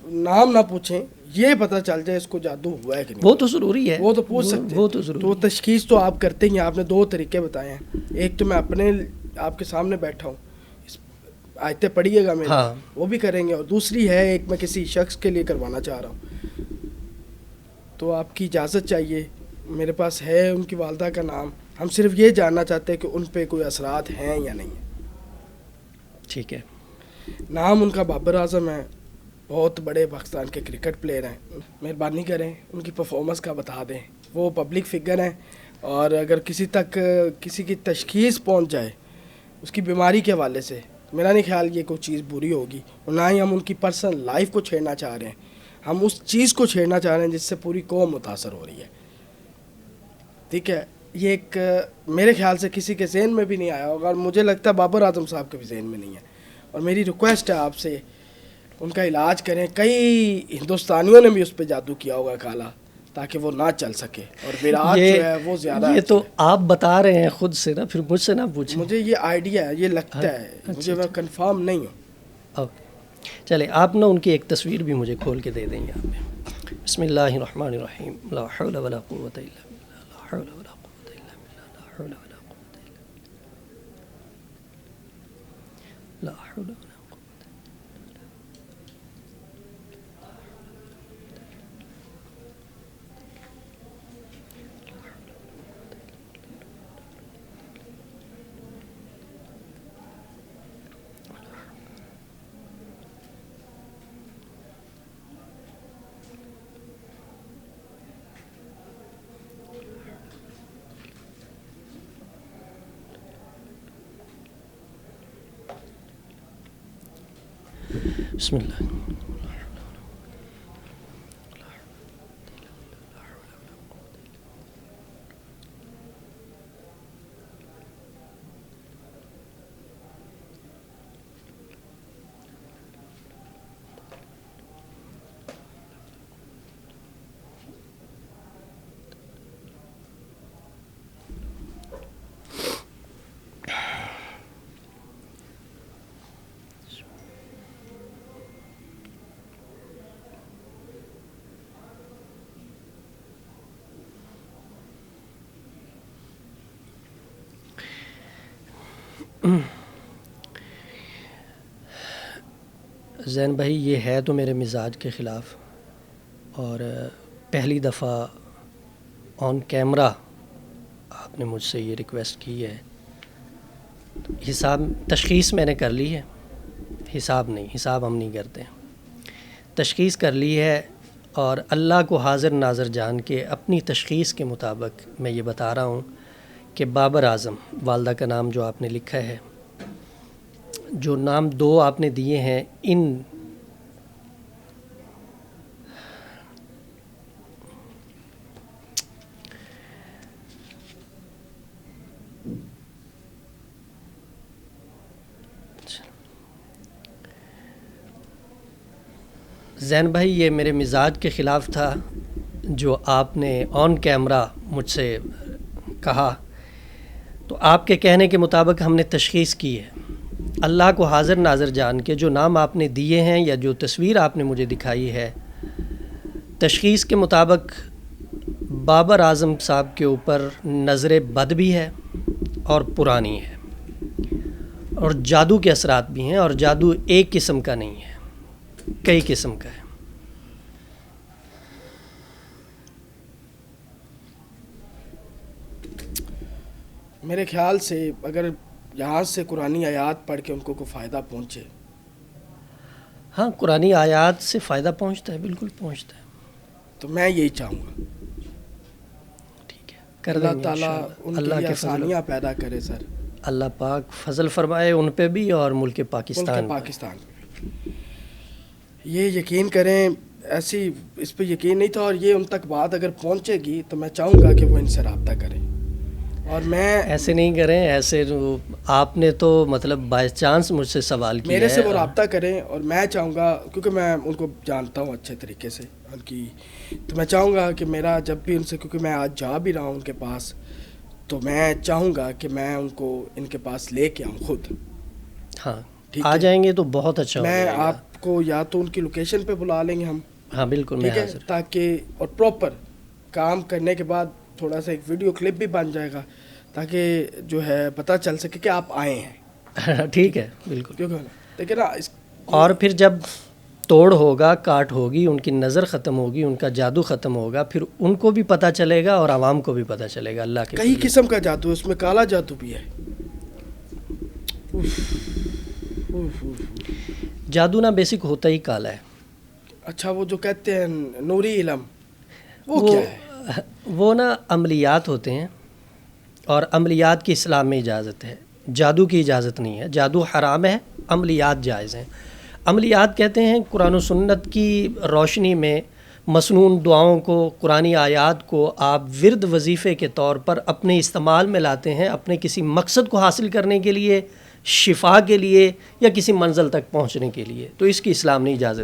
نام نہ پوچھیں, یہ پتہ چل جائے اس کو جادو ہوا ہے کہ نہیں. وہ تو ضروری ہے, وہ تو پوچھ سکتے ہیں, وہ تو ضروری. تو تشخیص تو آپ کرتے ہی ہیں. آپ نے 2 طریقے بتائے ہیں. ایک تو میں اپنے آپ کے سامنے بیٹھا ہوں, آیتیں پڑھیے گا میرے, ہاں وہ بھی کریں گے. اور دوسری ہے ایک میں کسی شخص کے لیے کروانا چاہ رہا ہوں, تو آپ کی اجازت چاہیے. میرے پاس ہے ان کی والدہ کا نام, ہم صرف یہ جاننا چاہتے ہیں کہ ان پہ کوئی اثرات ہیں یا نہیں. ٹھیک ہے. نام ان کا بابر اعظم ہے, بہت بڑے پاکستان کے کرکٹ پلیئر ہیں. مہربانی کریں ان کی پرفارمنس کا بتا دیں. وہ پبلک فگر ہیں, اور اگر کسی تک کسی کی تشخیص پہنچ جائے اس کی بیماری کے حوالے سے, میرا نہیں خیال یہ کوئی چیز بری ہوگی. اور نہ ہی ہم ان کی پرسنل لائف کو چھیڑنا چاہ رہے ہیں, ہم اس چیز کو چھیڑنا چاہ رہے ہیں جس سے پوری قوم متاثر ہو رہی ہے. ٹھیک ہے, یہ ایک میرے خیال سے کسی کے ذہن میں بھی نہیں آیا ہوگا, اور مجھے لگتا ہے بابر اعظم صاحب کے بھی ذہن میں نہیں ہے. اور میری ریکویسٹ ہے آپ سے, ان کا علاج کریں. کئی ہندوستانیوں نے بھی اس پہ جادو کیا ہوگا کالا, تاکہ وہ نہ چل سکے. اور وراٹ جو ہے وہ زیادہ, یہ تو آپ بتا رہے ہیں خود سے نا, پھر مجھ سے نہ پوچھیں. مجھے یہ آئیڈیا ہے, یہ لگتا ہے مجھے, میں کنفرم نہیں ہوں. اوکے چلے, آپ نا ان کی ایک تصویر بھی مجھے کھول کے دے دیں یہاں پہ. بسم اللہ الرحمن الرحیم. لا حول ولا قوت الا باللہ, لا حول ولا قوت الا باللہ, لا حول ولا قوت الا باللہ, لا حول ولا. بسم اللہ. زین بھائی, یہ ہے تو میرے مزاج کے خلاف, اور پہلی دفعہ آن کیمرہ آپ نے مجھ سے یہ ریکویسٹ کی ہے. حساب تشخیص میں نے کر لی ہے, حساب نہیں, حساب ہم نہیں کرتے. تشخیص کر لی ہے, اور اللہ کو حاضر ناظر جان کے اپنی تشخیص کے مطابق میں یہ بتا رہا ہوں کہ بابر اعظم, والدہ کا نام جو آپ نے لکھا ہے, جو نام 2 آپ نے دیے ہیں, ان زین بھائی, یہ میرے مزاج کے خلاف تھا جو آپ نے آن کیمرہ مجھ سے کہا. تو آپ کے کہنے کے مطابق ہم نے تشخیص کی ہے. اللہ کو حاضر ناظر جان کے جو نام آپ نے دیے ہیں یا جو تصویر آپ نے مجھے دکھائی ہے, تشخیص کے مطابق بابر اعظم صاحب کے اوپر نظر بد بھی ہے اور پرانی ہے, اور جادو کے اثرات بھی ہیں. اور جادو ایک قسم کا نہیں ہے, کئی قسم کا ہے. میرے خیال سے اگر یہاں سے قرآنی آیات پڑھ کے ان کو کوئی فائدہ پہنچے. ہاں, قرآنی آیات سے فائدہ پہنچتا ہے, بالکل پہنچتا ہے. تو میں یہی چاہوں گا, ٹھیک ہے, کر اللہ دیں گے تعالیٰ ان اللہ کے لیے کے فضل, آسانیاں پیدا کرے سر. اللہ پاک فضل فرمائے ان پہ بھی اور ملک پاکستان پہ. یہ یقین کریں, ایسی اس پہ یقین نہیں تھا, اور یہ ان تک بات اگر پہنچے گی تو میں چاہوں گا کہ وہ ان سے رابطہ کریں. اور میں ایسے نہیں کریں, ایسے آپ نے تو مطلب بائی چانس مجھ سے سوال کیا میرے ہے, سے وہ رابطہ کریں. اور میں چاہوں گا, کیونکہ میں ان کو جانتا ہوں اچھے طریقے سے ان کی, تو میں چاہوں گا کہ میرا جب بھی ان سے, کیونکہ میں آج جا بھی رہا ہوں ان کے پاس, تو میں چاہوں گا کہ میں ان کو ان کے پاس لے کے آؤں خود. ہاں ٹھیک آ ہے، جائیں گے تو بہت اچھا ہو میں جائے گا. آپ کو یا تو ان کی لوکیشن پہ بلا لیں گے ہم، ہاں بالکل، میں ٹھیک ہے، حاضر. تاکہ اور پراپر کام کرنے کے بعد تھوڑا سا ایک ویڈیو کلپ بھی بن جائے گا تاکہ جو ہے پتہ چل سکے کہ آپ آئے ہیں. ٹھیک ہے بالکل. کیونکہ دیکھیں نا اور پھر جب توڑ ہوگا، کاٹ ہوگی، ان کی نظر ختم ہوگی، ان کا جادو ختم ہوگا، پھر ان کو بھی پتہ چلے گا اور عوام کو بھی پتہ چلے گا اللہ کے کئی فضل. قسم کا جادو ہے، اس میں کالا جادو بھی ہے. جادو نا بیسک ہوتا ہی کالا ہے. اچھا، وہ جو کہتے ہیں نوری علم، وہ کیا ہے؟ وہ نا عملیات ہوتے ہیں، اور عملیات کی اسلام میں اجازت ہے، جادو کی اجازت نہیں ہے. جادو حرام ہے، عملیات جائز ہیں. عملیات کہتے ہیں قرآن و سنت کی روشنی میں مسنون دعاؤں کو، قرآنی آیات کو آپ ورد وظیفے کے طور پر اپنے استعمال میں لاتے ہیں، اپنے کسی مقصد کو حاصل کرنے کے لیے، شفا کے لیے، یا کسی منزل تک پہنچنے کے لیے، تو اس کی اسلام نے اجازت